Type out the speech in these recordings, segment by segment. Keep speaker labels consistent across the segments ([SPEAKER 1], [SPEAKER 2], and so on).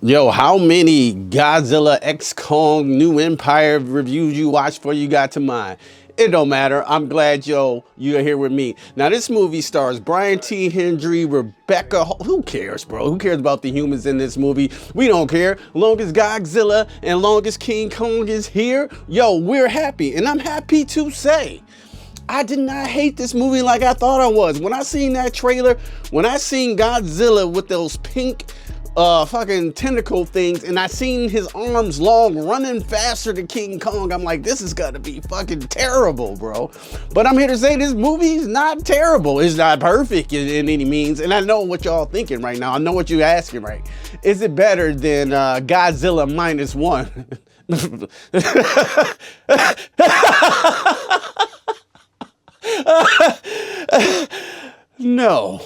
[SPEAKER 1] Yo, how many Godzilla X Kong New Empire reviews you watched before you got to mine? It don't matter. I'm glad, you're here with me. Now, this movie stars Brian T. Hendry, Rebecca. Who cares, bro? Who cares about the humans in this movie? We don't care. Long as Godzilla and long as King Kong is here, we're happy. And I'm happy to say, I did not hate this movie like I thought I was. When I seen that trailer, when I seen Godzilla with those pink fucking tentacle things, and I seen his arms long running faster than King Kong, I'm like, this is gonna be fucking terrible, bro. But I'm here to say this movie is not terrible. It's not perfect in any means, and I know what y'all thinking right now. I know what you're asking, right? Is it better than Godzilla -1? No.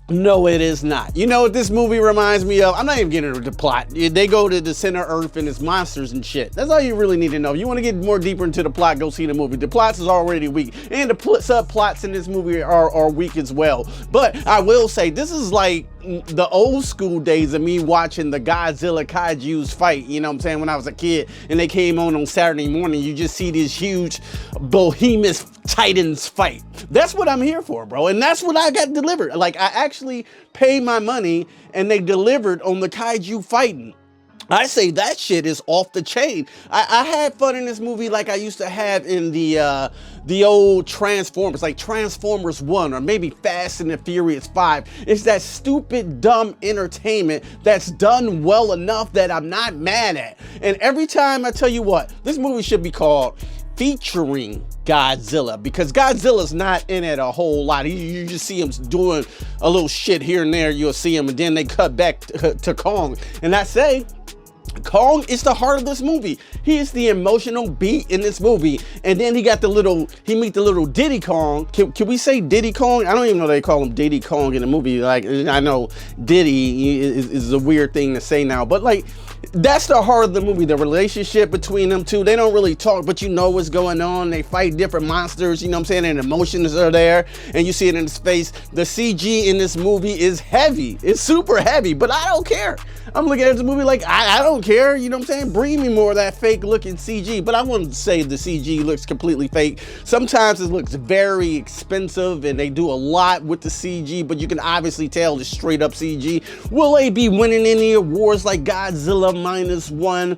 [SPEAKER 1] No, it is not. You know what this movie reminds me of? I'm not even getting into the plot. They go to the center Earth and it's monsters and shit. That's all you really need to know. If you want to get more deeper into the plot, go see the movie. The plots is already weak. And the subplots in this movie are weak as well. But I will say, this is like the old school days of me watching the Godzilla kaijus fight. You know what I'm saying? When I was a kid and they came on Saturday morning, you just see these huge behemoth titans fight. That's what I'm here for, bro. And that's what I got delivered. Like, I actually paid my money and they delivered on the kaiju fighting. I say that shit is off the chain. I had fun in this movie like I used to have in the old Transformers, like Transformers 1 or maybe Fast and the Furious 5. It's that stupid, dumb entertainment that's done well enough that I'm not mad at. And every time I tell you what, this movie should be called featuring Godzilla, because Godzilla's not in it a whole lot. You just see him doing a little shit here and there. You'll see him, and then they cut back to Kong. And I say, Kong is the heart of this movie. He is the emotional beat in this movie. And then he meet the little Diddy Kong. Can we say Diddy Kong? I don't even know they call him Diddy Kong in the movie. Like, I know Diddy is a weird thing to say now, but like, that's the heart of the movie, the relationship between them two. They don't really talk, but you know what's going on. They fight different monsters, you know what I'm saying? And emotions are there, and you see it in his face. The CG in this movie is heavy. It's super heavy, but I don't care. I'm looking at this movie like, I don't care, you know what I'm saying? Bring me more of that fake looking CG, but I wouldn't say the CG looks completely fake. Sometimes it looks very expensive, and they do a lot with the CG, but you can obviously tell it's straight up CG. Will they be winning any awards like Godzilla -1?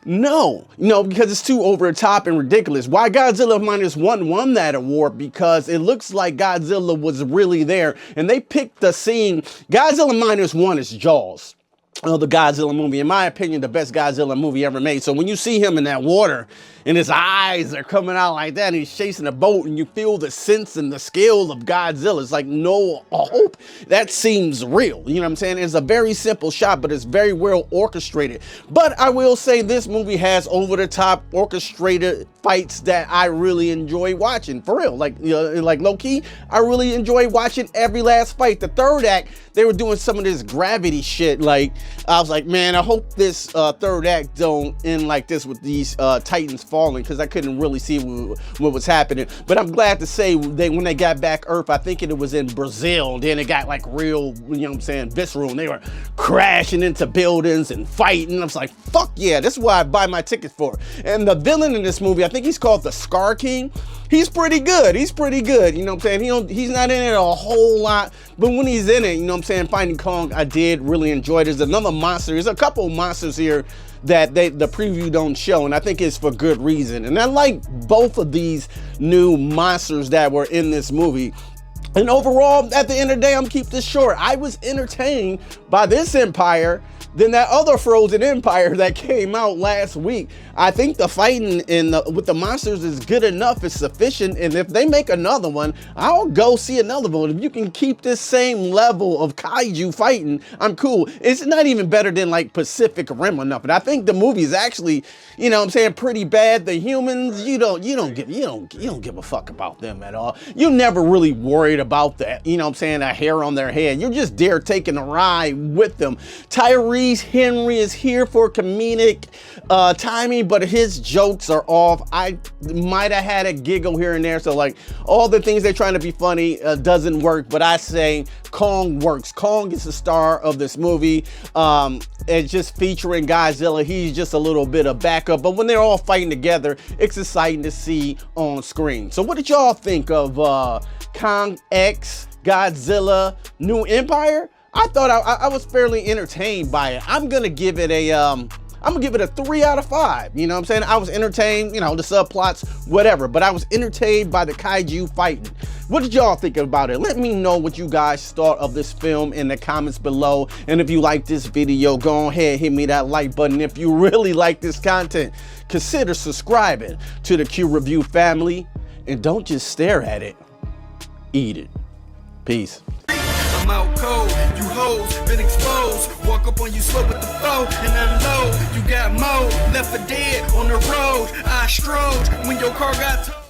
[SPEAKER 1] No, because it's too over the top and ridiculous. Why Godzilla -1 won that award? Because it looks like Godzilla was really there, and they picked the scene. Godzilla -1 is Jaws. The Godzilla movie, in my opinion, the best Godzilla movie ever made. So when you see him in that water and his eyes are coming out like that and he's chasing a boat and you feel the sense and the scale of Godzilla, it's like no hope. That seems real. You know what I'm saying? It's a very simple shot, but it's very well orchestrated. But I will say this movie has over-the-top orchestrated fights that I really enjoy watching. For real. Like, like low-key, I really enjoy watching every last fight. The third act, they were doing some of this gravity shit. Like, I was like, man, I hope this third act don't end like this with these titans falling, because I couldn't really see what was happening. But I'm glad to say when they got back Earth, I think it was in Brazil, then it got like real, you know what I'm saying, visceral, and they were crashing into buildings and fighting. I was like, fuck yeah, this is what I buy my tickets for. And the villain in this movie, I think he's called the Scar King. He's pretty good. He's pretty good. You know what I'm saying? He's not in it a whole lot, but when he's in it, you know what I'm saying, fighting Kong, I did really enjoy it. There's another monster. There's a couple of monsters here that the preview don't show, and I think it's for good reason. And I like both of these new monsters that were in this movie. And overall, at the end of the day, I'm keep this short. I was entertained by this empire than that other Frozen Empire that came out last week. I think the fighting with the monsters is good enough, it's sufficient, and if they make another one, I'll go see another one. If you can keep this same level of kaiju fighting, I'm cool. It's not even better than like Pacific Rim or nothing. I think the movie is actually, you know what I'm saying, pretty bad. The humans, you don't give a fuck about them at all. You're never really worried about that, you know what I'm saying, a hair on their head. You're just there taking a ride with them. Tyrese Rhys Henry is here for comedic timing, but his jokes are off. I might have had a giggle here and there. So like all the things they're trying to be funny doesn't work, but I say Kong works. Kong is the star of this movie. It's just featuring Godzilla. He's just a little bit of backup, but when they're all fighting together, it's exciting to see on screen. So what did y'all think of Kong X, Godzilla, New Empire? I thought I was fairly entertained by it. I'm gonna give it a 3 out of 5. You know what I'm saying? I was entertained, you know, the subplots, whatever, but I was entertained by the kaiju fighting. What did y'all think about it? Let me know what you guys thought of this film in the comments below. And if you like this video, go ahead, hit me that like button. If you really like this content, consider subscribing to the Q Review family. And don't just stare at it, eat it. Peace.
[SPEAKER 2] I'm out cold, you hoes been exposed. Walk up on you slow with the foe and unload. You got more left for dead on the road. I strode when your car got